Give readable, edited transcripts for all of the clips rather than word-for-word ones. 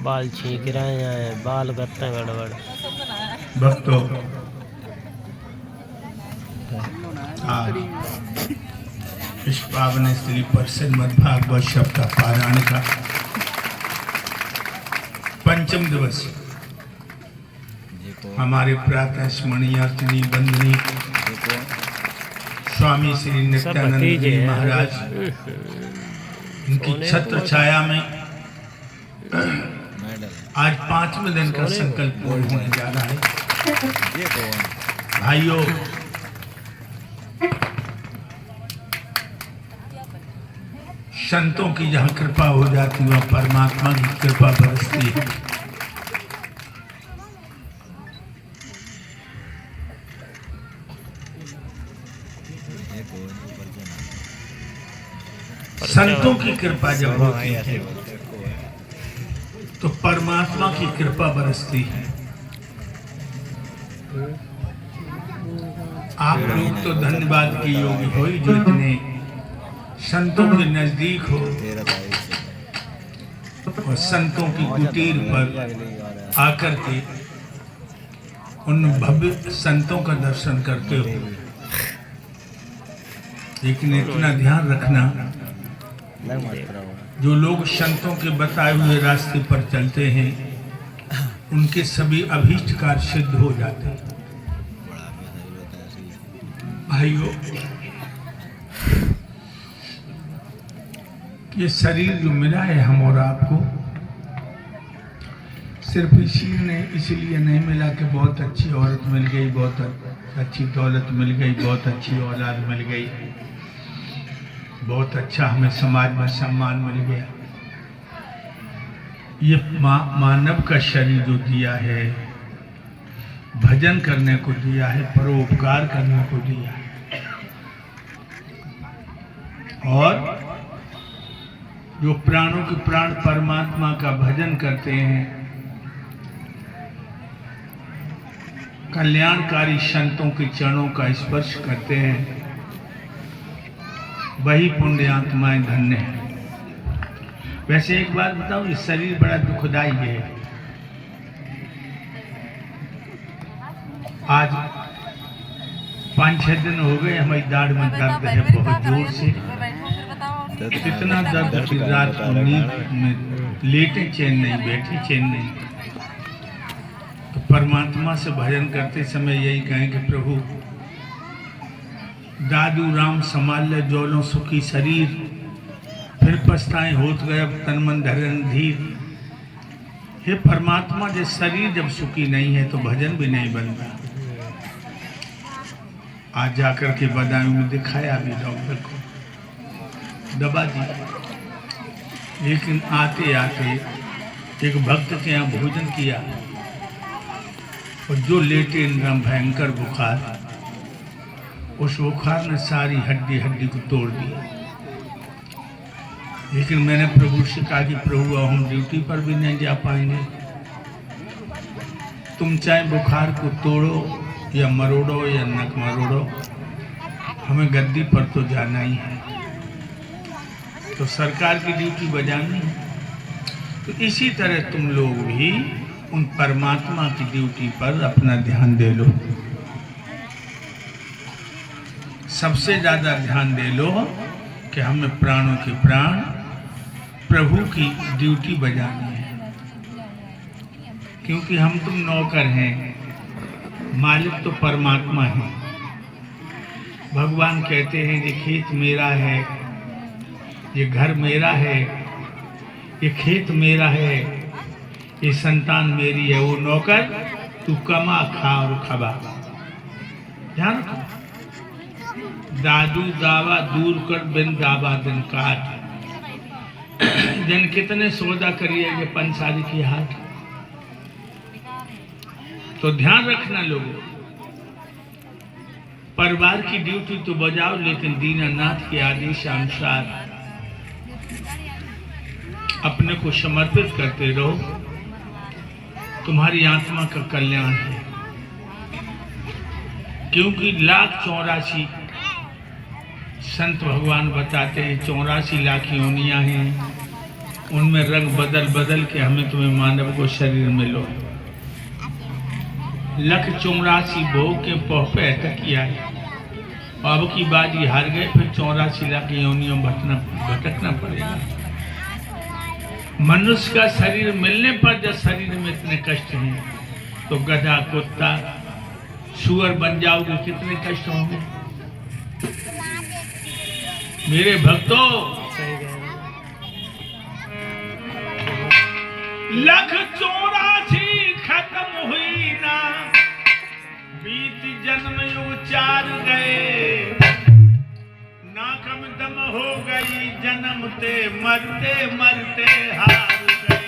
बाल छींक रहे हैं, बाल करते हैं गड़बड़। भक्तों इस पावन स्त्री पर श्रीमद्भागवत सप्ताह पारायण का पंचम दिवस हमारे प्रातः स्मरणीय अर्चनी बंदनी स्वामी श्री नित्यानंद जी महाराज इनकी छत्र छाया में आज 5वें दिन का संकल्प पूर्ण होने जा रहा है। भाइयों, संतों की जहाँ कृपा हो जाती है वहाँ परमात्मा की कृपा बरसती है। संतों की कृपा जब होती है तो परमात्मा की कृपा बरसती है। आप लोग तो धन्यवाद के योग्य हो जो इतने संतों के नजदीक हो और संतों की कुटीर पर आकर के उन भव्य संतों का दर्शन करते हो। लेकिन इतना ध्यान रखना, जो लोग संतों के बताए हुए रास्ते पर चलते हैं उनके सभी अभीष्ट कार्य सिद्ध हो जाते हैं। भाइयों, ये शरीर जो मिला है हम और आपको, सिर्फ इसी ने इसलिए नहीं मिला कि बहुत अच्छी औरत मिल गई, बहुत अच्छी दौलत मिल गई, बहुत अच्छी औलाद मिल गई, बहुत अच्छा हमें समाज में सम्मान मिल गया। ये मानव का शरीर जो दिया है, भजन करने को दिया है, परोपकार करने को दिया है। और जो प्राणों के प्राण परमात्मा का भजन करते हैं, कल्याणकारी संतों के चरणों का स्पर्श करते हैं, वही पुण्य आत्माएं धन्य है। वैसे एक बात बताओ, ये शरीर बड़ा दुखदाई है। आज 5-6 दिन हो गए हमारी दाढ़ में दर्द है बहुत जोर से। इतना दर्द कि रात को नींद में लेटे चैन नहीं, बैठे चैन नहीं। तो परमात्मा से भजन करते समय यही कहें कि प्रभु दादू राम संभाल ले जोलों सुखी शरीर, फिर पछताएं होत गए तन मन धरन धीर। हे परमात्मा, जब शरीर जब सुखी नहीं है तो भजन भी नहीं बनता। आज जाकर के बदायूं में दिखाया भी डॉक्टर को, दवा दी, लेकिन आते आते एक भक्त के यहाँ भोजन किया और जो लेटे इंद्रम भयंकर बुखार, उस बुखार ने सारी हड्डी हड्डी को तोड़ दिया। लेकिन मैंने प्रभु से कहा कि प्रभु अब हम ड्यूटी पर भी नहीं जा पाएंगे, तुम चाहे बुखार को तोड़ो या मरोड़ो या नक मरोड़ो, हमें गद्दी पर तो जाना ही है। तो सरकार की ड्यूटी बजानी है। तो इसी तरह तुम लोग भी उन परमात्मा की ड्यूटी पर अपना ध्यान दे लो। सबसे ज़्यादा ध्यान दे लो कि हमें प्राणों के प्राण प्रभु की ड्यूटी बजानी है। क्योंकि हम तुम नौकर हैं, मालिक तो परमात्मा है। भगवान कहते हैं ये खेत मेरा है, ये घर मेरा है, ये खेत मेरा है, ये संतान मेरी है। वो नौकर तू कमा खा और खबा। ध्यान रखो, दादू दावा दूर कर बिन दावा दिन काट। जन कितने सौदा करिए ये पंसारी की हाथ। तो ध्यान रखना लोगों, परिवार की ड्यूटी तो बजाओ, लेकिन दीनानाथ के आदेश अनुसार अपने को समर्पित करते रहो। तुम्हारी आत्मा का कल्याण है, क्योंकि 1,84,00,000 संत भगवान बताते हैं 84 लाख योनियां हैं, उनमें रंग बदल बदल के हमें तुम्हें मानव को शरीर मिलो। 1,84,00,000 भोग के पहुँचे तक किया है। अब की बाजी हार गए, फिर 84 लाख योनियों भटकना पड़ेगा। मनुष्य का शरीर मिलने पर जब शरीर में इतने कष्ट हैं, तो गधा कुत्ता सुअर बन जाओगे, कितने कष्ट होंगे। मेरे भक्तों, 1,84,00,000 खत्म हुई ना, बीत जन्म युग 4 गए, ना कम दम हो गई जन्मते मरते मरते हार गए।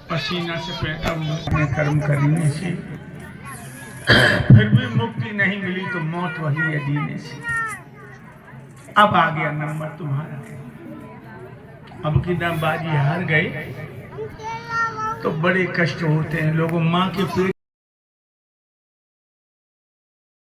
पसीना से पैदा हुए कर्म करने से फिर भी मुक्ति नहीं मिली, तो मौत वही है जीने से। अब आ गया नंबर तुम्हारा। अब की बाजी हार गए तो बड़े कष्ट होते हैं लोगों। माँ के पेट